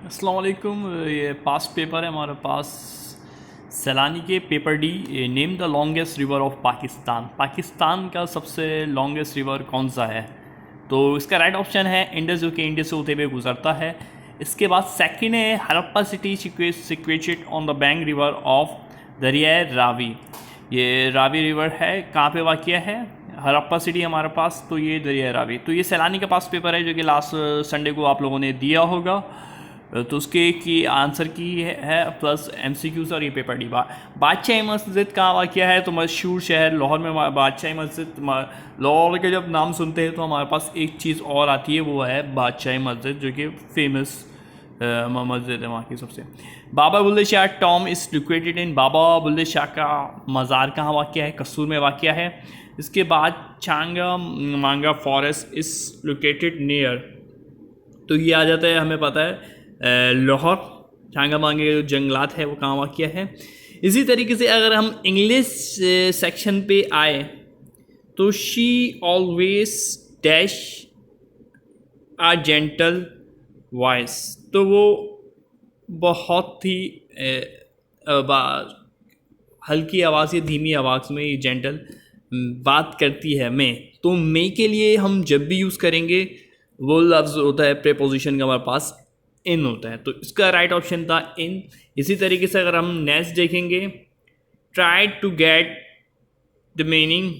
अस्सलाम वालेकुम। ये पास्ट पेपर है हमारे पास सैलानी के paper D. Name the longest river of Pakistan. Pakistan का सबसे लॉन्गेस्ट रिवर कौन सा है? तो इसका राइट ऑप्शन है इंडस, जो कि इंडिया से होते हुए गुजरता है। इसके बाद सेकंड है Harappa city situated on the bank river of dariya Ravi. ये रावी रिवर है, कहाँ पे वाक़या है? हड़प्पा सिटी हमारे पास। तो ये दरिया रावी, तो ये सैलानी का पास पेपर है जो कि लास्ट संडे को आप लोगों ने दिया होगा। तो उसके की आंसर की है प्लस एमसीक्यूज और ये पेपर डी। बादशाही मस्जिद कहाँ वाक़या है? तो मशहूर शहर लाहौर में बादशाही मस्जिद। लाहौर के जब नाम सुनते हैं तो हमारे पास एक चीज़ और आती है, वो है बादशाही मस्जिद, जो कि फेमस मस्जिद है वहाँ की सबसे। Baba Bulleh Shah tomb is located in. Baba Bulleh Shah का मज़ार कहाँ वाक़या है? कसूर में वाक़या है। इसके बाद चांगा मांगा फॉरेस्ट इज़ लोकेटेड नियर। तो ये आ जाता है, हमें पता है लाहौर। चांगा मांगे जो जंगलात है वो कहाँ वाक़या है। इसी तरीके से अगर हम इंग्लिश सेक्शन पे आए तो she always dash a gentle voice. तो वो बहुत ही हल्की आवाज़ या धीमी आवाज़ में ये जेंटल बात करती है। मैं तो मे के लिए हम जब भी यूज़ करेंगे वो लफ्ज़ होता है प्रेपोजिशन का हमारे पास इन होता है। तो इसका राइट ऑप्शन था इन। इसी तरीके से अगर हम नेक्स्ट देखेंगे, try to get the meaning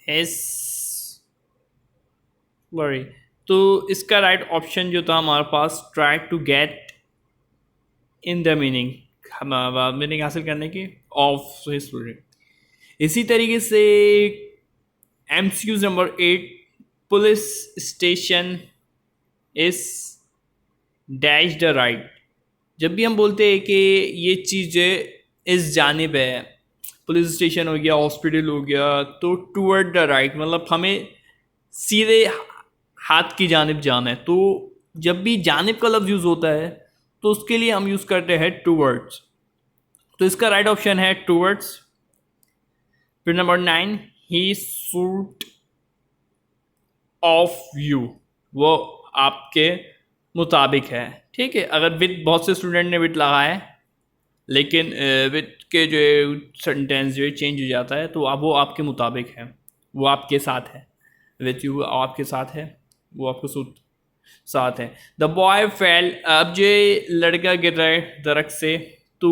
as worry. तो इसका राइट ऑप्शन जो था हमारे पास try to get in the meaning, meaning हासिल करने की ऑफ हिस्ट्री। इसी तरीके से MCQs number 8, police station is dash the right. जब भी हम बोलते हैं कि ये चीज़ें इस जानिब है, पुलिस स्टेशन हो गया, हॉस्पिटल हो गया, तो टूवर्ड द राइट मतलब हमें सीधे हाथ की जानिब जाना है। तो जब भी जानिब का लफ्ज़ यूज़ होता है तो उसके लिए हम यूज़ करते हैं टूवर्ड्स। तो इसका राइट ऑप्शन है टूवर्ड्स। फिर number 9, he suit of you, वो आपके मुताबिक है। ठीक है, अगर विद बहुत से स्टूडेंट ने विद लगाया है, लेकिन विद के जो सेंटेंस जो चेंज हो जाता है, तो अब वो आपके मुताबिक है, वो आपके साथ है। विद यू आपके साथ है, वो आपको सूट साथ है। द बॉय फेल, अब जो लड़का गिर रहा है दरख्त से, तो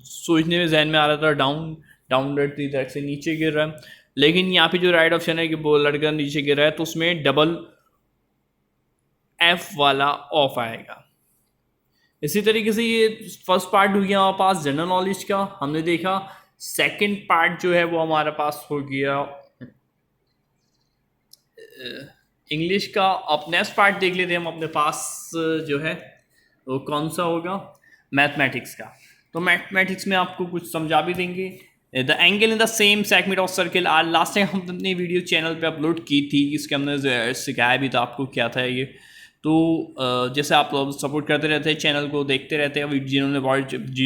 सोचने में जहन में आ रहा था डाउन डाउन दरख्त से नीचे गिर रहा है, लेकिन यहाँ पे जो राइट ऑप्शन है कि वो लड़का नीचे गिर रहा है, तो उसमें डबल एफ वाला ऑफ आएगा। इसी तरीके से ये फर्स्ट पार्ट हो गया हमारे पास जनरल नॉलेज का, हमने देखा। सेकंड पार्ट जो है वो हमारे पास हो गया इंग्लिश का। अब नेक्स्ट पार्ट देख लेते हैं हम अपने पास जो है वो कौन सा होगा, मैथमेटिक्स का। तो मैथमेटिक्स में आपको कुछ समझा भी देंगे। The angle in the same segment of circle आज लास्ट टाइम हम अपनी वीडियो चैनल पे अपलोड की थी, इसके हमने सिखाया भी था आपको क्या था ये। तो जैसे आप लोग सपोर्ट करते रहते हैं, चैनल को देखते रहते हैं, जिन्होंने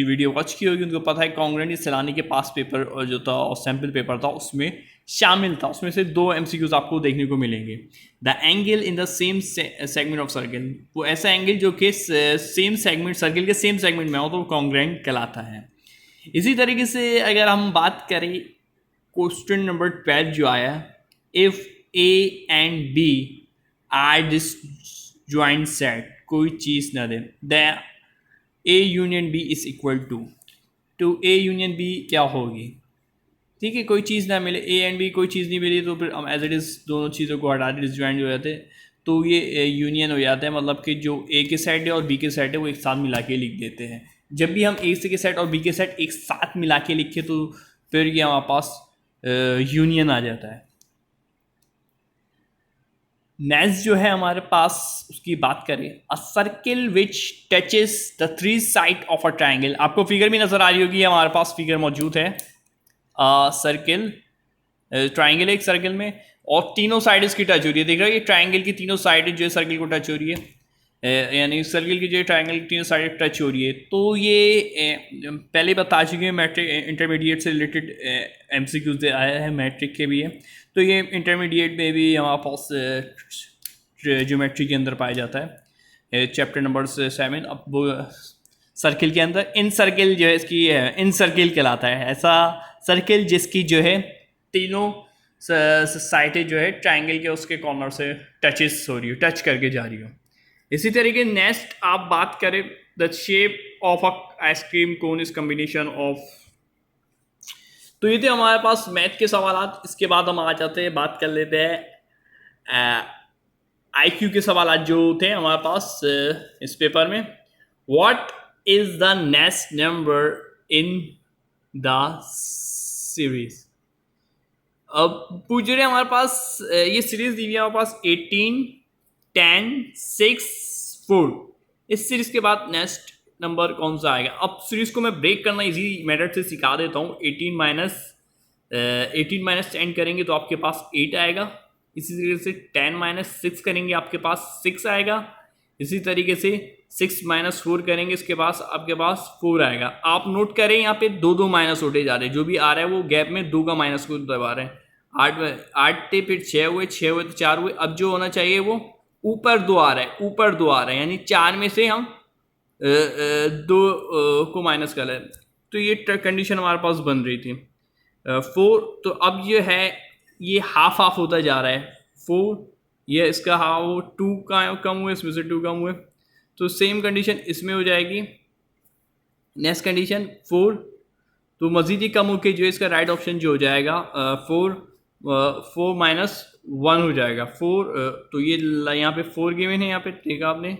वीडियो वॉच की होगी उनको पता है कॉन्ग्रेंट सैलानी के पास पेपर जो था और सैम्पल पेपर था उसमें शामिल था। उसमें से 2 MCQs आपको देखने को मिलेंगे। The angle in the same segment of circle, वो ऐसा एंगल जो कि सेम सेगमेंट सर्किल के सेम सेगमेंट में हो तो कॉन्ग्रेंट कहलाता है। इसी तरीके से अगर हम बात करें क्वेश्चन नंबर 12 जो आया, if a and b are disjoint set, कोई चीज़ ना दे, the a union b is equal to a union b क्या होगी? ठीक है, कोई चीज़ ना मिले, ए एंड बी कोई चीज़ नहीं मिली, तो फिर हम एज इट इज़ दोनों चीज़ों को हटा के डिसजॉइंट हो जाते हैं, तो ये यूनियन हो जाता है। मतलब कि जो ए के सेट है और बी के सेट है वो एक साथ मिला के लिख देते हैं। जब भी हम ए के सेट और बी के सेट एक साथ मिला के लिखे तो फिर ये हमारे पास यूनियन आ जाता है। नेक्स्ट जो है हमारे पास उसकी बात करें, अ circle which touches the 3 side of a triangle. आपको फिगर भी नज़र आ रही होगी, हमारे पास फिगर मौजूद है। सर्किल ट्राइंगल एक सर्किल में और तीनों साइड इसकी टच हो रही है। देख रहे हो ये ट्राइंगल की तीनों साइड जो है सर्किल को टच हो रही है, यानी सर्किल की जो ट्राइंगल की तीनों साइड टच हो रही है। तो ये पहले बता चुके हैं, मैट्रिक इंटरमीडिएट से रिलेटेड MCQs आया है, मैट्रिक के भी है। तो ये इंटरमीडिएट में भी हमारे पास ज्योमेट्री के अंदर पाया जाता है। Chapter number 7। अब वो सर्किल के अंदर इन सर्किल जो है इसकी इन सर्किल कहलाता है, ऐसा सर्किल जिसकी जो है तीनों साइडें जो है ट्रायंगल के उसके कॉर्नर से टचेस हो रही हो, टच करके जा रही हो। इसी तरीके नेक्स्ट आप बात करें, the shape of a ice cream cone is combination of. तो ये थे हमारे पास मैथ के सवाल। इसके बाद हम आ जाते हैं, बात कर लेते हैं आईक्यू के सवाल जो थे हमारे पास इस पेपर में। What is the next number in the series. अब पूछ रहे हमारे पास ये सीरीज दी हुई है हमारे पास 18, 10, 6, 4। इस सीरीज के बाद नेक्स्ट नंबर कौन सा आएगा। अब सीरीज को मैं ब्रेक करना इजी मेथड से सिखा देता हूँ। 18 माइनस 10 करेंगे तो आपके पास 8 आएगा। इसी तरीके से 10 माइनस 6 करेंगे आपके पास 6 आएगा। इसी तरीके से 6 माइनस 4 करेंगे इसके पास आपके पास 4 आएगा। आप नोट करें यहाँ पे 2 माइनस होते जा रहे हैं, जो भी आ रहा है वो गैप में 2 का माइनस को दबा रहे हैं। 8 थे, फिर 6 हुए, 6 हुए तो 4 हुए। अब जो होना चाहिए वो ऊपर 2 आ रहा है, ऊपर 2 आ रहा है, यानी 4 में से हम 2 को माइनस कर लें। तो ये कंडीशन हमारे पास बन रही थी 4। तो अब ये है, ये हाफ हाफ होता जा रहा है। 4 ये इसका हाफ 2 का कम हुए, इसमें से 2 कम हुए, तो सेम कंडीशन इसमें हो जाएगी। नेक्स्ट कंडीशन 4, तो मज़ीद ही कम होके जो इसका राइट ऑप्शन जो हो जाएगा 4 माइनस 1 हो जाएगा 4। तो ये यहाँ पे 4 गिवन है, यहाँ पे देखा आपने।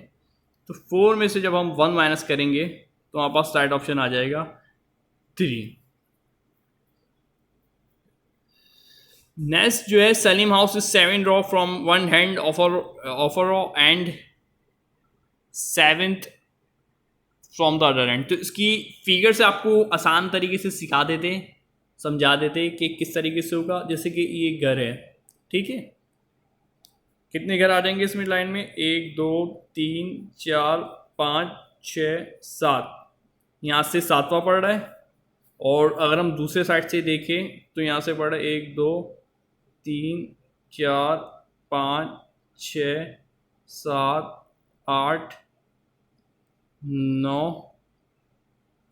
तो 4 में से जब हम 1 माइनस करेंगे तो हमारे पास राइट ऑप्शन आ जाएगा 3। नेक्स्ट जो है Salim house is 7 draw from one hand offer and 7th from the other hand. तो इसकी फिगर से आपको आसान तरीके से सिखा देते, समझा देते कि किस तरीके से होगा। जैसे कि ये घर है, ठीक है, कितने घर आ जाएंगे इसमें लाइन में, 1 2 3 4 5 6 7। यहाँ से 7वां पड़ रहा है। और अगर हम दूसरे साइड से देखें तो यहाँ से पड़ रहा है 1 2 3 4 5 6 7 8 9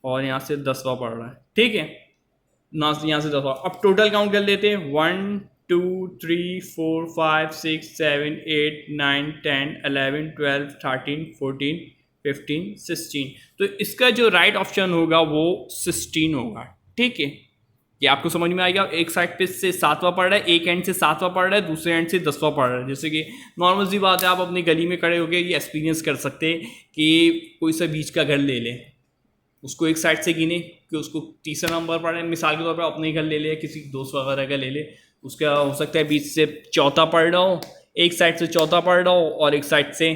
और यहाँ से 10वां पड़ रहा है, ठीक है ना। यहाँ से 10वां। अब टोटल काउंट कर लेते हैं, 1 2 3 4 5 6 7 8 9 10 11 12 13 14 15 16। तो इसका जो राइट ऑप्शन होगा वो 16 होगा, ठीक है। ये आपको समझ में आएगा। एक साइड पे से 7वां पड़ रहा है, एक एंड से 7वां पड़ रहा है, दूसरे एंड से 10वां पड़ रहा है। जैसे कि नॉर्मल सी बात है, आप अपनी गली में खड़े होकर ये एक्सपीरियंस कर सकते हैं कि कोई सा बीच का घर ले ले, उसको एक साइड से गिने कि उसको तीसरा नंबर पड़ रहा है। मिसाल के तौर पर अपने घर ले ले, किसी दोस्त वगैरह का ले ले, उसका हो सकता है बीच से 4था पड़ रहा हो, एक साइड से 4था पड़ रहा हो और एक साइड से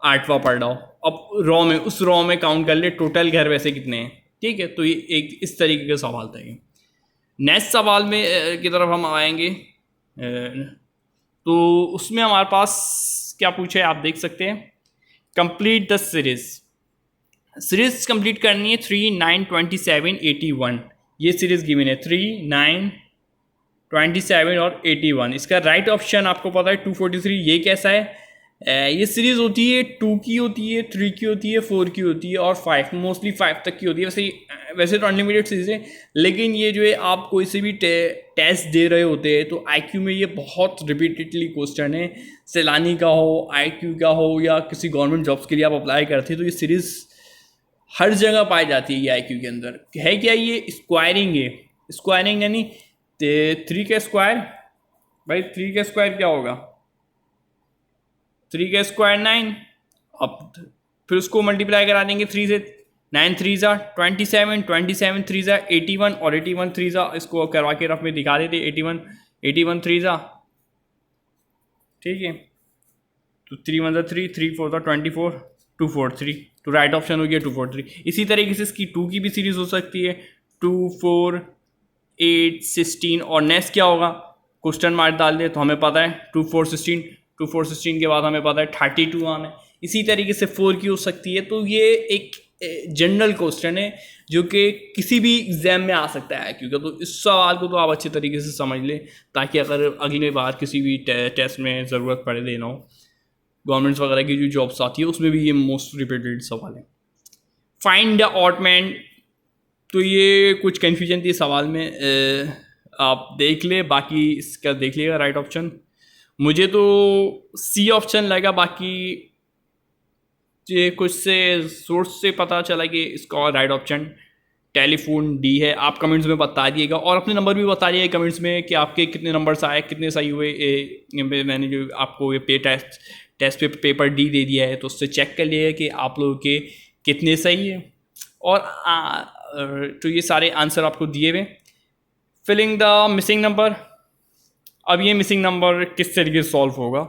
8वां पड़ रहा हो। अब रॉ में, उस रॉ में काउंट कर ले टोटल घर वैसे कितने हैं, ठीक है। तो ये एक इस तरीके का सवाल था ये। नेक्स्ट सवाल में की तरफ हम आएंगे। तो उसमें हमारे पास क्या पूछा है आप देख सकते हैं। Complete the series. Series complete करनी है 3 9 27 81। ये सीरीज गिवन है 3 9 27 और 81। इसका राइट ऑप्शन आपको पता है 243। ये कैसा है, ये सीरीज होती है 2 की होती है, 3 की होती है, 4 की होती है और 5, मोस्टली 5 तक की होती है। वैसे तो अनलिमिटेड सीरीज है, लेकिन ये जो है आप कोई से भी टेस्ट दे रहे होते हैं तो आईक्यू में ये बहुत रिपीटेडली क्वेश्चन है। सैलानी का हो, आईक्यू का हो या किसी गवर्नमेंट जॉब्स के लिए आप अप्लाई करते हैं तो ये सीरीज हर जगह पाई जाती है। ये आईक्यू के अंदर है क्या, ये स्क्वायरिंग है। स्क्वायरिंग यानी 3 का स्क्वायर, भाई 3 का स्क्वायर क्या होगा, 3 का स्क्वायर 9। अब फिर उसको मल्टीप्लाई करा देंगे 3 से, 9 3 27, 27 3 81 और 81 3 इसको करवा के रफ में दिखा देते 81 3 ठीक है। तो 3 1 3 3 4 24 243। तो राइट ऑप्शन हो गया 243। इसी तरीके से इसकी 2 की भी सीरीज हो सकती है 2 4 8 16 और नेक्स्ट क्या होगा, क्वेश्चन मार्क डाल दे तो हमें पता है 2 4 16, 2 4 16 के बाद हमें पता है 32 आना है। इसी तरीके से 4 की हो सकती है। तो ये एक जनरल क्वेश्चन है जो कि किसी भी एग्जाम में आ सकता है क्योंकि। तो इस सवाल को तो आप अच्छे तरीके से समझ लें ताकि अगर अगली बार किसी भी टेस्ट में ज़रूरत पड़े देना हो गवर्नमेंट्स वगैरह की जो जॉब्स आती है उसमें भी ये मोस्ट रिपीटेड सवाल है। फाइंड द ऑड मैन, तो ये कुछ कन्फ्यूजन थी सवाल में, आप देख ले, बाकी इसका देख लिएगा राइट ऑप्शन। मुझे तो सी ऑप्शन लगा, बाकी ये कुछ से सोर्स से पता चला कि इसका राइट ऑप्शन टेलीफोन डी है। आप कमेंट्स में बता दिएगा और अपने नंबर भी बता दिएगा कमेंट्स में कि आपके कितने नंबर्स आए, कितने सही हुए। मैंने जो आपको ये टेस्ट पेपर डी दे दिया है, तो उससे चेक कर लिएगा कि आप लोगों के कितने सही है। और तो ये सारे आंसर आपको दिए हुए। फिलिंग द मिसिंग नंबर, अब ये मिसिंग नंबर किस तरीके से सॉल्व होगा,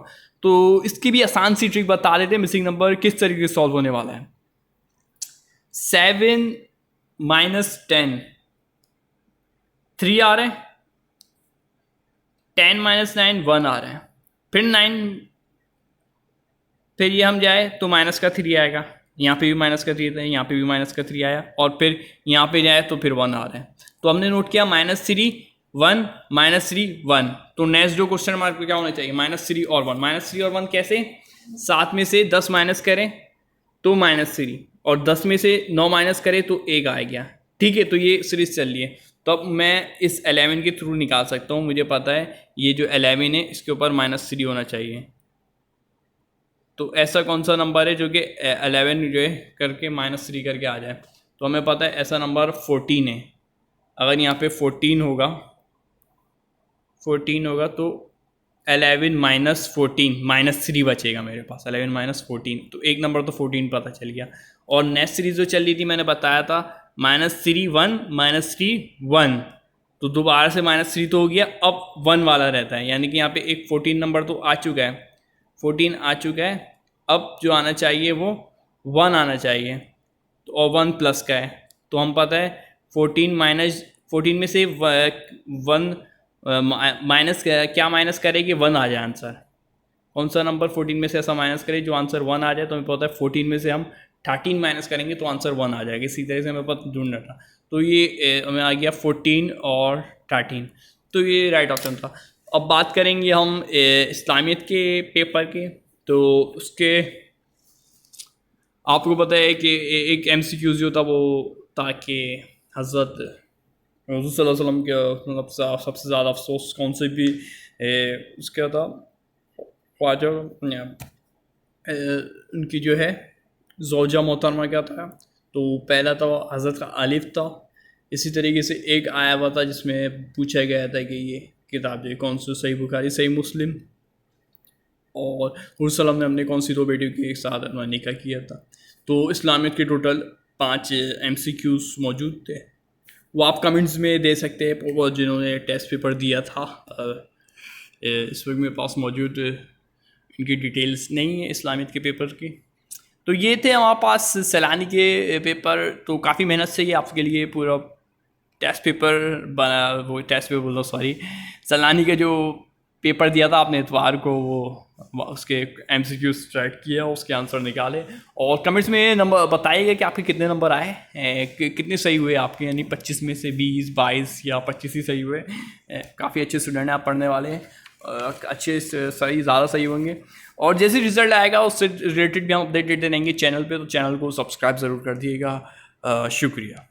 तो इसकी भी आसान सी ट्रिक बता देते हैं मिसिंग नंबर किस तरीके से सॉल्व होने वाला है। 7 - 10 3 आ रहे हैं, 10 - 9 1 आ रहे हैं, फिर 9, फिर ये हम जाए तो माइनस का 3 आएगा, यहाँ पे भी माइनस का 3 था, यहाँ पे भी माइनस का 3 आया, और फिर यहाँ पे जाए तो फिर 1 आ रहा है। तो हमने नोट किया -3 1 -3 1, तो नेक्स्ट जो क्वेश्चन मार्क क्या होना चाहिए, -3 और 1। -3 और 1 कैसे, 7 में से 10 माइनस करें तो -3, और 10 में से 9 माइनस करें तो 1 आ गया। ठीक है, तो ये सीरीज चल रही है, तो अब मैं इस 11 के थ्रू निकाल सकता हूँ। मुझे पता है ये जो 11 है इसके ऊपर -3 होना चाहिए। तो ऐसा कौन सा नंबर है जो कि 11 जो है करके -3 करके आ जाए, तो हमें पता है ऐसा नंबर 14 है। अगर यहाँ पे 14 होगा तो 11 - 14 -3 बचेगा मेरे पास, 11 - 14, तो एक नंबर तो 14 पता चल गया। और नेक्स्ट सीरीज जो चल रही थी मैंने बताया था -3 1 -3 1, तो दोबारा से -3 तो हो गया, अब 1 वाला रहता है, यानी कि यहाँ पे एक 14 नंबर तो आ चुका है, 14 आ चुका है। अब जो आना चाहिए वो 1 आना चाहिए, तो और 1 प्लस का है, तो हम पता है 14 में से 1 माइनस क्या माइनस करे कि 1 आ जाए आंसर। कौन सा नंबर 14 में से ऐसा माइनस करे जो आंसर 1 आ जाए, तो हमें पता है 14 में से हम 13 माइनस करेंगे तो आंसर 1 आ जाएगा। इसी तरह से हमें पता ढूंढना था, तो ये हमें आ गया 14 और 13, तो ये राइट ऑप्शन था। अब बात करेंगे हम इस्लामियत के पेपर के, तो उसके आपको पता है कि एक MCQ जो था वो था कि हज़रत रसूल सल्लल्लाहु अलैहि वसल्लम के मतलब सबसे ज़्यादा अफसोस कौन से भी उसका था, ख्वाजा उनकी जो है ज़ौजा मोहतरमा क्या था, तो पहला था हज़रत का आलिफ था। इसी तरीके से एक आया हुआ था जिसमें पूछा गया था कि ये किताब जो कौन सी, सही बुखारी, सही मुस्लिम, और हुसलम ने अपने कौन सी 2 बेटियों के साथ निकाह किया था। तो इस्लामियत के टोटल 5 MCQs मौजूद थे, वो आप कमेंट्स में दे सकते हैं, और जिन्होंने टेस्ट पेपर दिया था इस वक्त मेरे पास मौजूद इनकी डिटेल्स नहीं है इस्लामियत के पेपर की। तो ये थे हमारे पास सैलानी के पेपर, तो काफ़ी मेहनत से ये आपके लिए पूरा टेस्ट पेपर बना, वो टेस्ट पेपर बोल रहा सॉरी, सैलानी का जो पेपर दिया था आपने इतवार को, वो उसके MCQ ट्रैक किया, उसके आंसर निकाले, और कमेंट्स में नंबर बताइएगा कि आपके कितने नंबर आए, कितने सही हुए आपके, यानी 25 में से 20 22 या 25 ही सही हुए। काफ़ी अच्छे स्टूडेंट हैं आप, पढ़ने वाले हैं, अच्छे सही ज़्यादा सही होंगे, और जैसे रिज़ल्ट आएगा उससे रिलेटेड भी हम अपडेट देते रहेंगे चैनल पे, तो चैनल को सब्सक्राइब ज़रूर कर दिएगा। शुक्रिया।